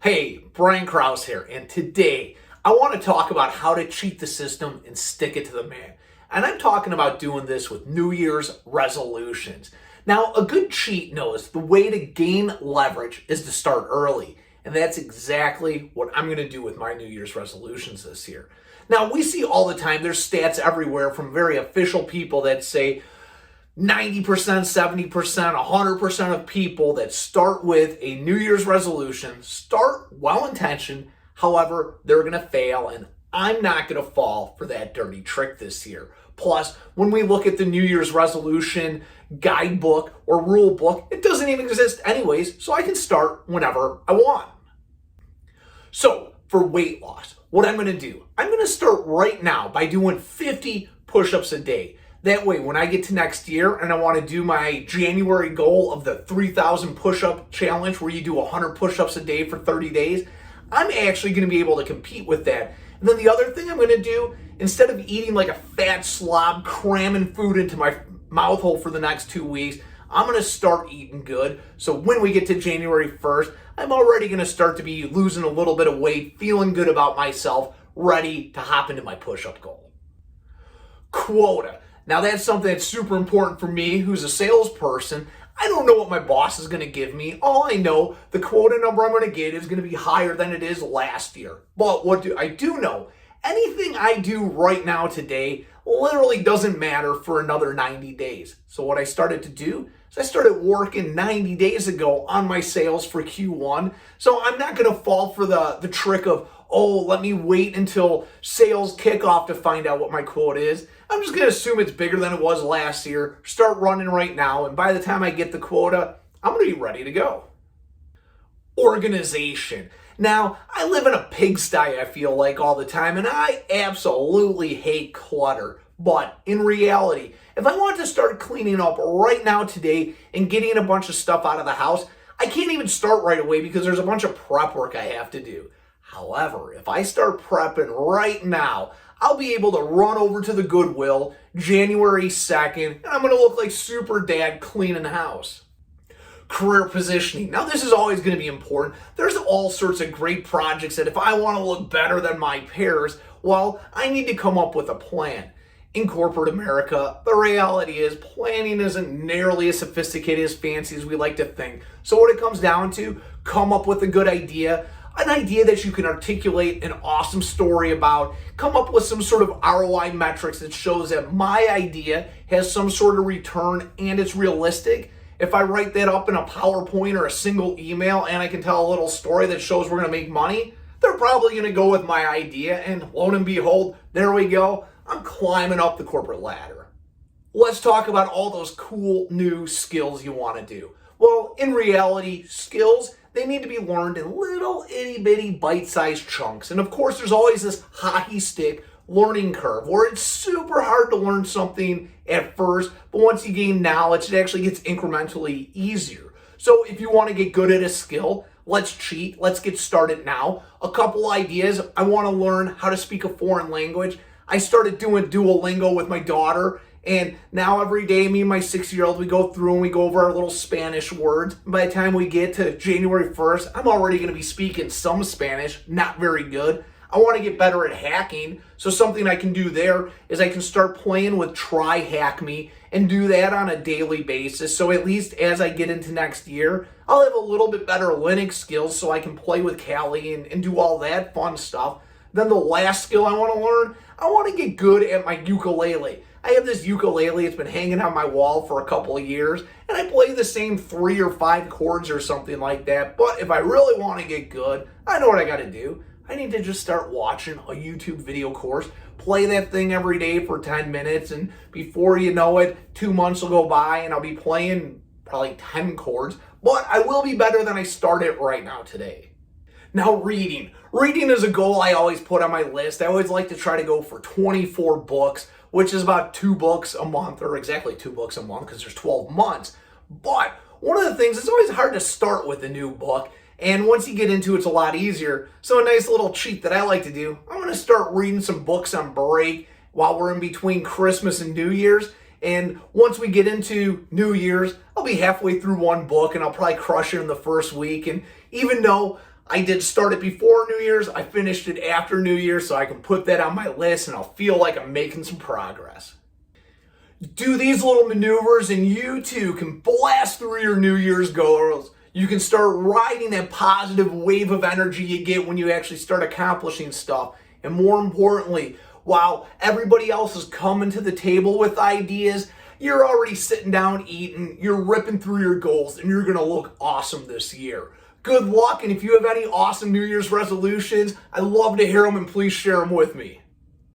Hey, Brian Krause here, and today I want to talk about how to cheat the system and stick it to the man. And I'm talking about doing this with New Year's resolutions. Now, a good cheat knows the way to gain leverage is to start early, and that's exactly what I'm going to do with my New Year's resolutions this year. Now, we see all the time, there's stats everywhere from very official people that say 90%, 70%, 100% of people that start with a New Year's resolution start well-intentioned. However, they're going to fail, and I'm not going to fall for that dirty trick this year. Plus, when we look at the New Year's resolution guidebook or rule book, it doesn't even exist anyways, so I can start whenever I want. So, for weight loss, what I'm going to do, I'm going to start right now by doing 50 push-ups a day. That way, when I get to next year and I want to do my January goal of the 3,000 push-up challenge where you do 100 push-ups a day for 30 days, I'm actually going to be able to compete with that. And then the other thing I'm going to do, instead of eating like a fat slob, cramming food into my mouth hole for the next 2 weeks, I'm going to start eating good. So when we get to January 1st, I'm already going to start to be losing a little bit of weight, feeling good about myself, ready to hop into my push-up goal. Quota. Now that's something that's super important for me who's a salesperson. I don't know what my boss is going to give me. All I know, the quota number I'm going to get is going to be higher than it is last year. But what I do know, anything I do right now today literally doesn't matter for another 90 days. So what I started to do is I started working 90 days ago on my sales for Q1. So I'm not going to fall for the trick of, oh, let me wait until sales kickoff to find out what my quota is. I'm just going to assume it's bigger than it was last year, start running right now, and by the time I get the quota, I'm going to be ready to go. Organization. Now, I live in a pigsty, I feel like, all the time, and I absolutely hate clutter. But in reality, if I want to start cleaning up right now today and getting a bunch of stuff out of the house, I can't even start right away because there's a bunch of prep work I have to do. However, if I start prepping right now, I'll be able to run over to the Goodwill January 2nd, and I'm going to look like super dad cleaning the house. Career positioning. Now, this is always going to be important. There's all sorts of great projects that if I want to look better than my peers, well, I need to come up with a plan. In corporate America, the reality is planning isn't nearly as sophisticated as fancy as we like to think. So what it comes down to, come up with a good idea, an idea that you can articulate an awesome story about, come up with some sort of ROI metrics that shows that my idea has some sort of return and it's realistic. If I write that up in a PowerPoint or a single email and I can tell a little story that shows we're going to make money, they're probably going to go with my idea, and lo and behold, there we go. I'm climbing up the corporate ladder. Let's talk about all those cool new skills you want to do. Well, in reality, skills, they need to be learned in little itty-bitty bite-sized chunks. And of course, there's always this hockey stick learning curve where it's super hard to learn something at first, but once you gain knowledge, it actually gets incrementally easier. So if you want to get good at a skill, let's cheat. Let's get started now. A couple ideas. I want to learn how to speak a foreign language. I started doing Duolingo with my daughter, and now every day, me and my 6-year-old, we go through and we go over our little Spanish words. By the time we get to January 1st, I'm already going to be speaking some Spanish, not very good. I want to get better at hacking, so something I can do there is I can start playing with Try Hack Me and do that on a daily basis. So at least as I get into next year, I'll have a little bit better Linux skills so I can play with Callie and do all that fun stuff. Then the last skill I want to learn, I want to get good at my ukulele. I have this ukulele, it's been hanging on my wall for a couple of years, and I play the same 3 or 5 chords or something like that. But if I really want to get good, I know what I got to do. I need to just start watching a YouTube video course, play that thing every day for 10 minutes, and before you know it, 2 months will go by and I'll be playing probably 10 chords, but I will be better than I started right now today. Now, reading. Reading is a goal I always put on my list. I always like to try to go for 24 books, which is about 2 books a month, or exactly 2 books a month because there's 12 months. But one of the things, it's always hard to start with a new book, and once you get into it, it's a lot easier. So a nice little cheat that I like to do, I'm going to start reading some books on break while we're in between Christmas and New Year's. And once we get into New Year's, I'll be halfway through one book and I'll probably crush it in the first week. And even though I did start it before New Year's. I finished it after New Year's, so I can put that on my list and I'll feel like I'm making some progress. Do these little maneuvers and you too can blast through your New Year's goals. You can start riding that positive wave of energy you get when you actually start accomplishing stuff. And more importantly, while everybody else is coming to the table with ideas, you're already sitting down eating, you're ripping through your goals, and you're going to look awesome this year. Good luck, and if you have any awesome New Year's resolutions, I'd love to hear them and please share them with me.